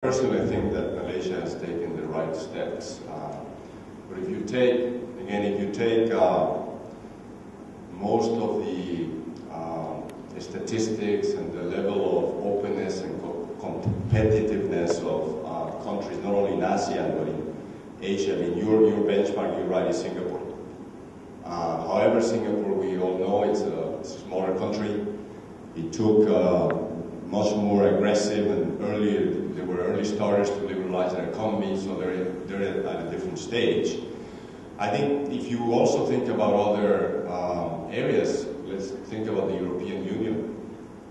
Personally, I think that Malaysia has taken the right steps. But if you take, most of the statistics and the level of openness and competitiveness of countries, not only in ASEAN but in Asia, I mean, your benchmark, you're right, is Singapore. However, Singapore, we all know, it's a smaller country. It took much more aggressive and they were early starters to liberalize their economy, so they're at a different stage. I think if you also think about other areas, let's think about the European Union.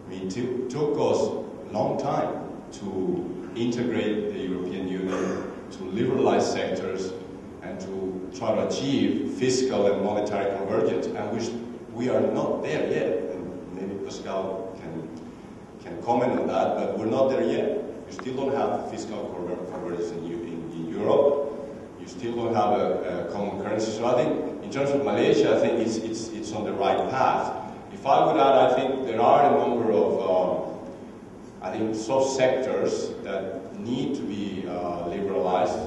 I mean, it took us a long time to integrate the European Union, to liberalize sectors, and to try to achieve fiscal and monetary convergence, and we are not there yet. And maybe Pascal can comment on that, but we're not there yet. You still don't have fiscal convergence in Europe. You still don't have a common currency. So I think, in terms of Malaysia, I think it's on the right path. If I would add, I think there are a number of, soft sectors that need to be liberalized.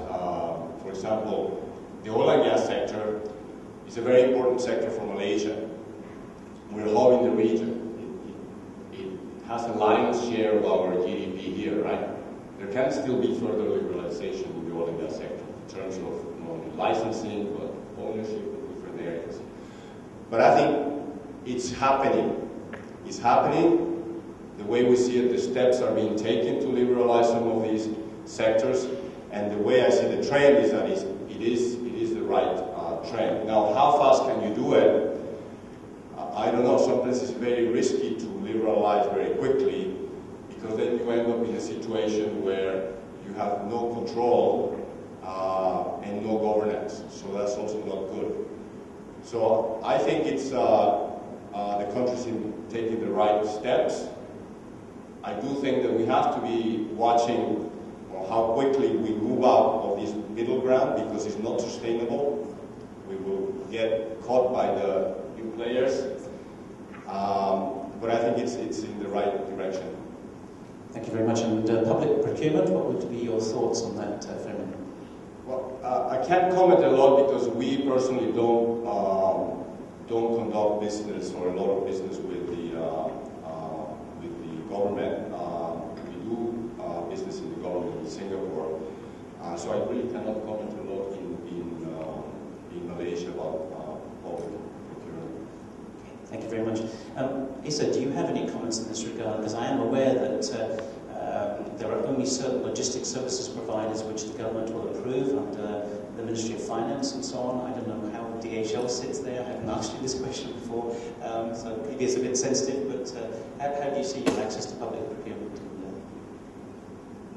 For example, the oil and gas sector is a very important sector for Malaysia. We're a hub in the region. It has a lion's share of our GDP here, right? There can still be further liberalization in the oil and gas sector in terms of not only licensing, but ownership of different areas. But I think it's happening. It's happening. The way we see it, the steps are being taken to liberalize some of these sectors, and the way I see the trend is that it is the right trend. Now, how fast can you do it? I don't know. Sometimes it's very risky to liberalize very quickly, because then you end up in a situation where you have no control and no governance. So that's also not good. So I think it's the country's taking the right steps. I do think that we have to be watching how quickly we move out of this middle ground, because it's not sustainable. We will get caught by the new players. But I think it's in the right direction. Thank you very much. And public procurement, what would be your thoughts on that, Fermin? Well, I can't comment a lot because we personally don't conduct business or a lot of business with the government. We do business in the government in Singapore, so I really cannot comment a lot in Malaysia about public procurement. Thank you very much. Asa, do you have any comments in this regard? Because I am aware that there are only certain logistics services providers which the government will approve under the Ministry of Finance and so on. I don't know how DHL sits there. I haven't asked you this question before, so maybe it's a bit sensitive, but how do you see your access to public procurement?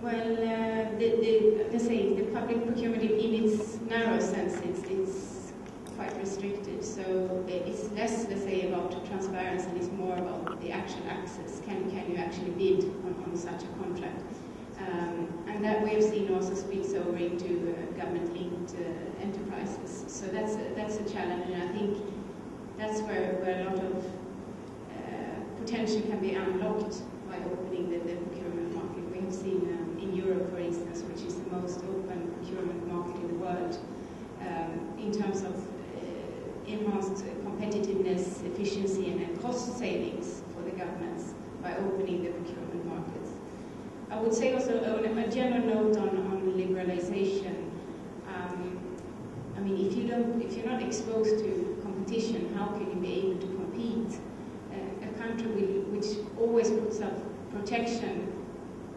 Well, the public procurement in its narrow sense, it's quite restricted. So it's less, let's say, about transparency, and it's more about the actual access. Can you actually bid on such a contract? And that we have seen also spills over into government-linked enterprises. So that's a challenge, and I think that's where a lot of potential can be unlocked by opening the procurement market. We have seen in Europe, for instance, which is the most open procurement market in the world, in terms of enhanced competitiveness, efficiency, and cost savings for the governments by opening the procurement markets. I would say also on a general note on liberalization. I mean, if you're not exposed to competition, how can you be able to compete? A country which always puts up protection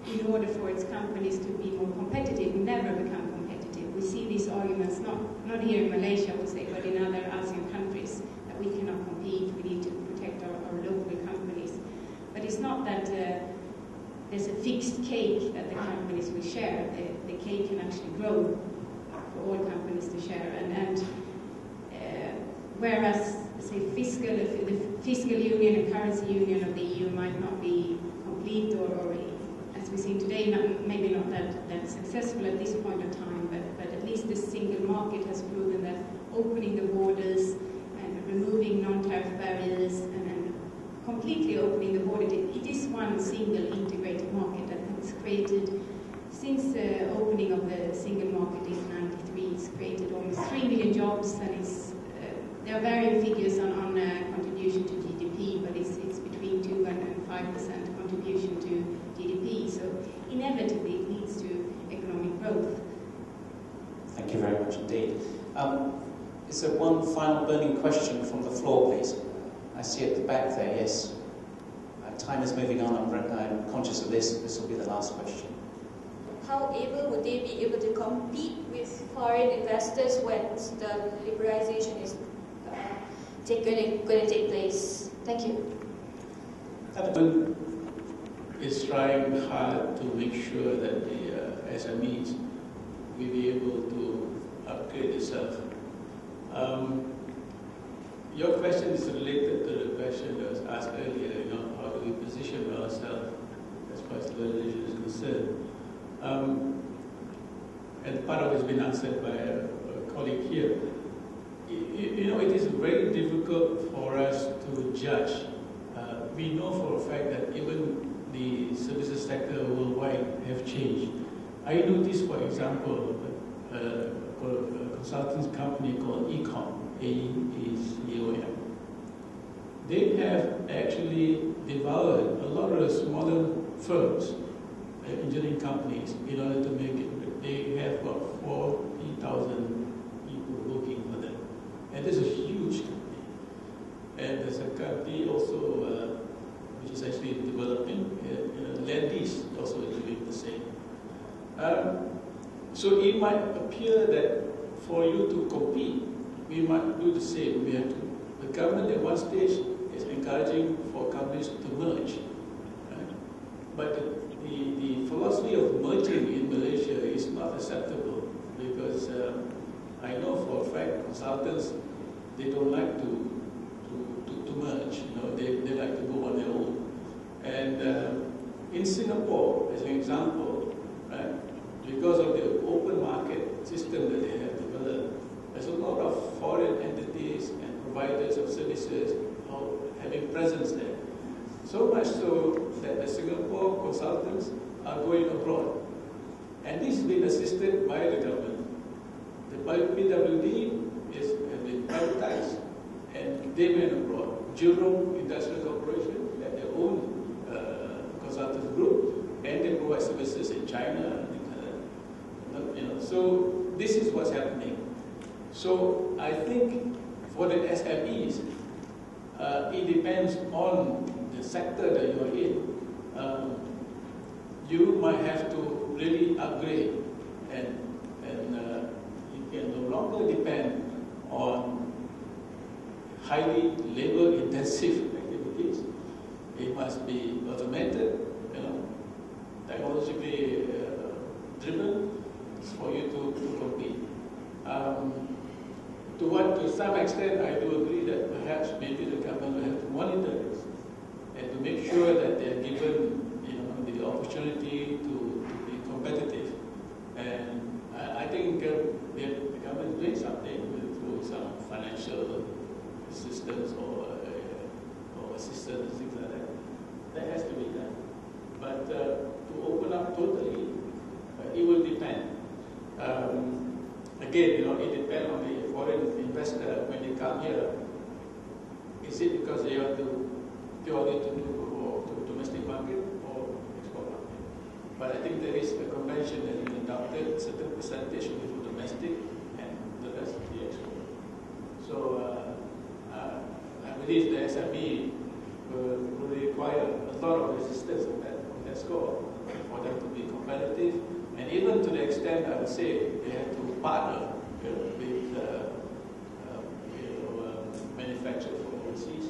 in order for its companies to be more competitive never become competitive. We see these arguments not here in Malaysia, I would say, but in other ASEAN countries, that we cannot compete. We need to protect our local companies. But it's not that there's a fixed cake that the companies will share. The cake can actually grow for all companies to share. And whereas, say, the fiscal union and currency union of the EU might not be complete or as we see today, maybe not that successful at this point in time, but at least the single market has proven that opening the borders and removing non-tariff barriers and completely opening the border, it is one single integrated market that has created, since opening of the single market in '93. It's created almost 3 million jobs, and there are varying figures on contribution to GDP, but it's between 2 and 5% contribution to GDP. So inevitably it leads to economic growth. Thank you very much indeed. Is there one final burning question from the floor, please? I see at the back there, yes. Time is moving on, I'm conscious of this. This will be the last question. How would they be able to compete with foreign investors once the liberalization is going to take place? Thank you. Government is trying hard to make sure that the SMEs will be able to upgrade itself. Your question is related to the question that was asked earlier, how do we position ourselves as far as the legislation is concerned? And part of it has been answered by a colleague here. It is very difficult for us to judge. We know for a fact that even the services sector worldwide have changed. I noticed, for example, a consulting company called Ecom, AECOM. They have actually devoured a lot of smaller firms, engineering companies, in order to make it. They have about 40,000 people working for them. And this is a huge company. And there's a company also, which is actually developing, Landis also is doing the same. So it might appear that for you to compete, we might do the same. The government at one stage is encouraging for companies to merge. Right? But the philosophy of merging in Malaysia is not acceptable, because I know for a fact consultants, they don't like to merge. They like to go on their own. And in Singapore, as an example, right, because of the open market system that they have developed, there's a lot of foreign entities and providers of services having presence there. So much so that the Singapore consultants are going abroad. And this has been assisted by the government. The PWD has been privatized, and they went abroad. Jurong Industrial Corporation had their own consultants group, and they provide services in China. So this is what's happening. So I think for the SMEs, it depends on the sector that you're in. You might have to really upgrade, and you can no longer depend on highly labor-intensive activities. It must be automated, technologically driven for you to compete. To some extent, I do agree that perhaps maybe the government will have to monitor this and to make sure that they are given, the opportunity to be competitive. And I think the government is doing something through some financial assistance or assistance, things like that. That has to be done. But to open up totally, it will depend. Again, it depends on the foreign investor when they come here. Is it because they want to purely to do to domestic market or export market? But I think there is a convention that is adopted, a certain percentage will be for domestic and the rest will be export. So I believe the SME will require a lot of resistance on that score for them to be competitive. And even to the extent, I would say, they have to partner with manufacturers from overseas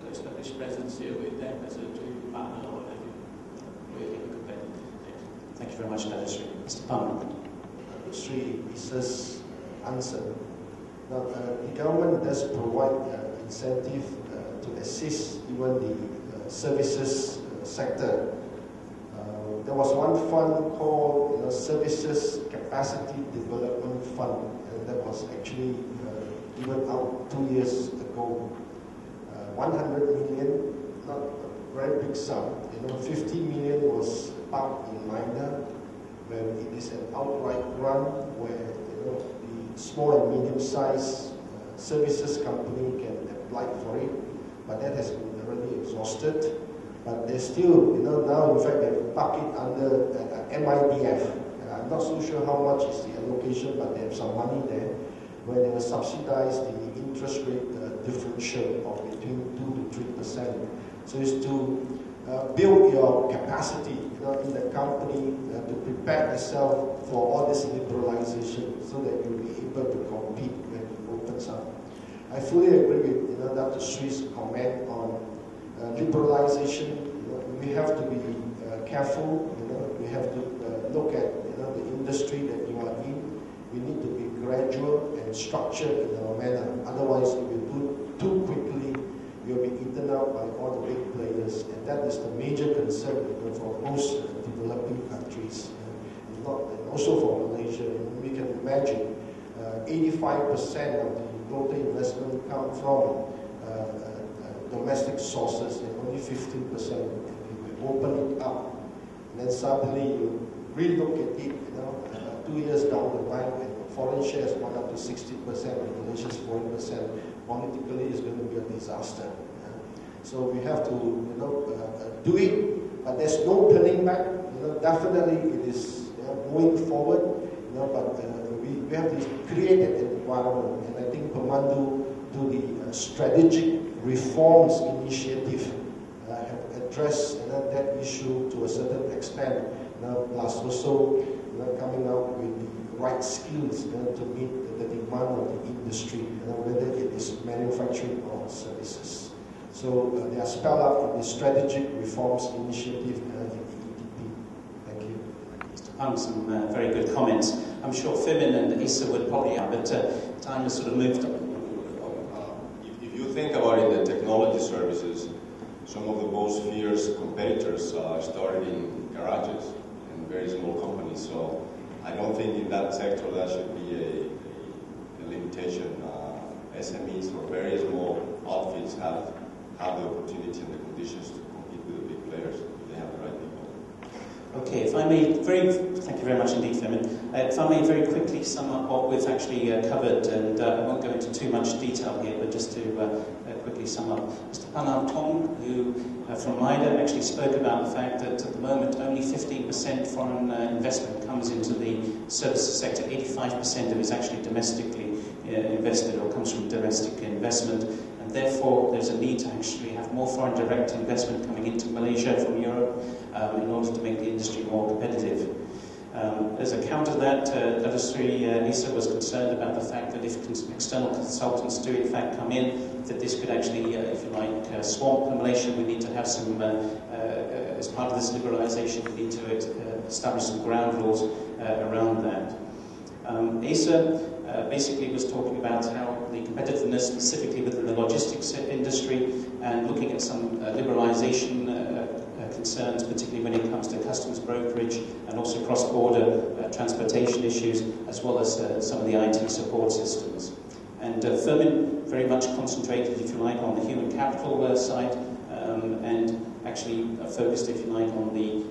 to establish presence here with them as a joint partner or whatever, where they can be competitive. Thank you very much, Dato. Mr. Phang. Sri Isa's answer. Now, the government does provide incentive to assist even the services sector. There was one fund called Services Capacity Development Fund, and that was actually given out 2 years ago. 100 million, not a very big sum. 50 million was parked in MIDA, where it is an outright grant where the small and medium-sized services company can apply for it, but that has been already exhausted. But there's still, now in fact they've parked it under MIDF. I'm not so sure how much is the allocation, but they have some money there, where they will subsidize the interest rate differential of between 2 to 3%. So it's to build your capacity, in the company to prepare yourself for all this liberalization, so that you'll be able to compete when it opens up. I fully agree with Dato Sri's comment on liberalization. We have to be careful. We have to look at the industry that you are in. We need to be gradual and structured in our manner. Otherwise, if we do it too quickly, we'll be eaten out by all the big players, and that is the major concern for most developing countries, and also for Malaysia. We can imagine 85% of the total investment come from domestic sources, and only 15% we open it up, and then suddenly you relook at it, 2 years down the line, and foreign shares gone up to 60%, and Malaysia's 40%. Politically, it's going to be a disaster. So we have to, do it, but there's no turning back. Definitely it is moving forward. But we have to create an environment, and I think Pemandu, to the strategic reforms initiative, have addressed that issue to a certain extent. Plus also coming out with the right skills to meet the demand of the industry, whether it is manufacturing or services. So they are spelled out in the Strategic Reforms Initiative in the EDP. Thank you. Mr. Phang, some very good comments. I'm sure Fermin and Asa would probably have, but time has sort of moved on. If you think about it, the technology services, some of the most fierce competitors started in garages and very small companies. So I don't think in that sector that should be a limitation. SMEs or very small outfits have the opportunity and the conditions to compete with the big players if they have the right people. Okay, if I may, thank you very much indeed, Fermin. If I may very quickly sum up what we've actually covered, and I won't go into too much detail here, but just to quickly sum up. Mr. Phang Ah Tong, who from MIDA actually spoke about the fact that at the moment only 15% foreign investment comes into the services sector, 85% of it is actually domestically invested or comes from domestic investment, and therefore there's a need to actually have more foreign direct investment coming into Malaysia from Europe in order to make the industry more competitive. As a counter to that, Dato Sri Asa was concerned about the fact that if external consultants do in fact come in, that this could actually, if you like, swamp Malaysia. We need to have some, as part of this liberalisation, we need to establish some ground rules around that. Asa basically was talking about how the competitiveness specifically within the logistics industry and looking at some liberalisation concerns, particularly when it comes to customs brokerage and also cross-border transportation issues, as well as some of the IT support systems. And Fermin very much concentrated, if you like, on the human capital side and actually focused, if you like, on the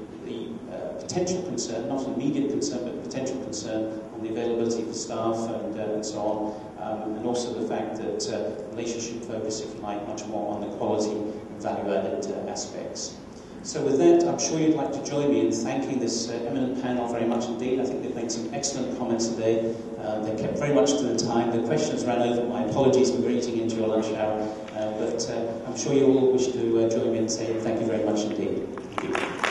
potential concern, not an immediate concern, but potential concern on the availability of staff and so on, and also the fact that Malaysia should focus, if you like, much more on the quality and value-added aspects. So with that, I'm sure you'd like to join me in thanking this eminent panel very much indeed. I think they've made some excellent comments today. They kept very much to the time. The questions ran over. My apologies, we were eating into your lunch hour. But I'm sure you all wish to join me in saying thank you very much indeed. Thank you.